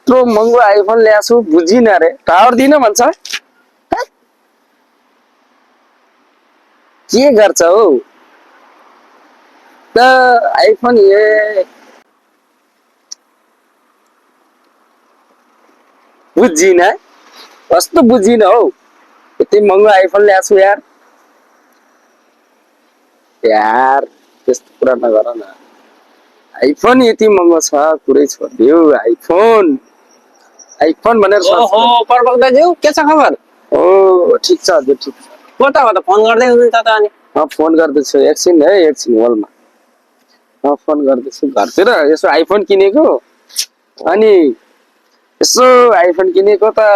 यत्रो महँगो आइफोन ल्याछु बुझिन रे टावर दिन भन्छ के गर्छ हौ त आइफोन ए बुझिन कस्तो बुझिन हौ यति महँगो आइफोन ल्याछु यार त्यस्तो कुरा नगर न आइफोन यति महँगो छ कुरै छोडिदियो आइफोन भनेर ओहो पर्वत दाजु के छ खबर ओ ठिक छ हजुर ठिक छ कता हो त फोन गर्दै हुनुहुन्छ त अनि फोन गर्दैछु एकछिन होलमा फोन गर्दैछु घरतिर यसो आइफोन किनेको अनि यसो आइफोन किनेको त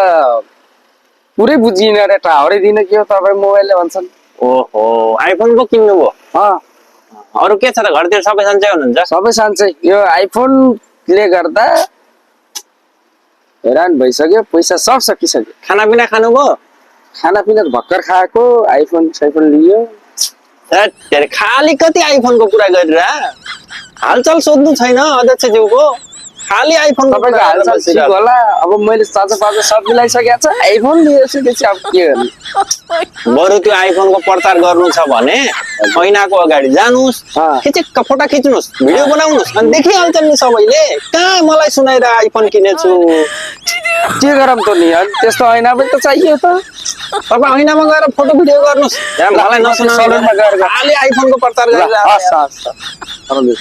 पुरै बुझिन रे टावरै दिन के हो तपाईँ मोबाइलले भन्छन् ओहो आइफोन पो किन्नु भयो अरू के छ त घरतिर सबै सन्चै हुनुहुन्छ सबै सन्चै यो आइफोनले गर्दा हैरान भइसक्यो पैसा सब सकिसक्यो खानापिना खानुभयो खानापिना भर्खर खाएको आइफोन साइफोन लियो खाली कति आइफोनको कुरा गरेर हालचाल सोध्नु छैन अध्यक्षज्यूको खाली आइफोन तपाईँको हालचाल ठिक होला अब मैले चाचा सब मिलाइसकेको छ आइफोन लिएपछि अब के गर्ने बरु त्यो आइफोनको प्रचार गर्नु छ भने ऐनाको अगाडि जानुस् खिचिक्क फोटो खिच्नुस् भिडियो बनाउनुस् अनि देखिहाल्छ नि सबैले कहाँ मलाई सुनाएर आइफोन किनेछु के गरौँ त नि अनि त्यस्तो ऐना पनि त चाहियो त तपाईँ ऐनामा गएर फोटो भिडियो गर्नुस् मलाई नसुनाउनु खाली आइफोनको प्रचार गरेर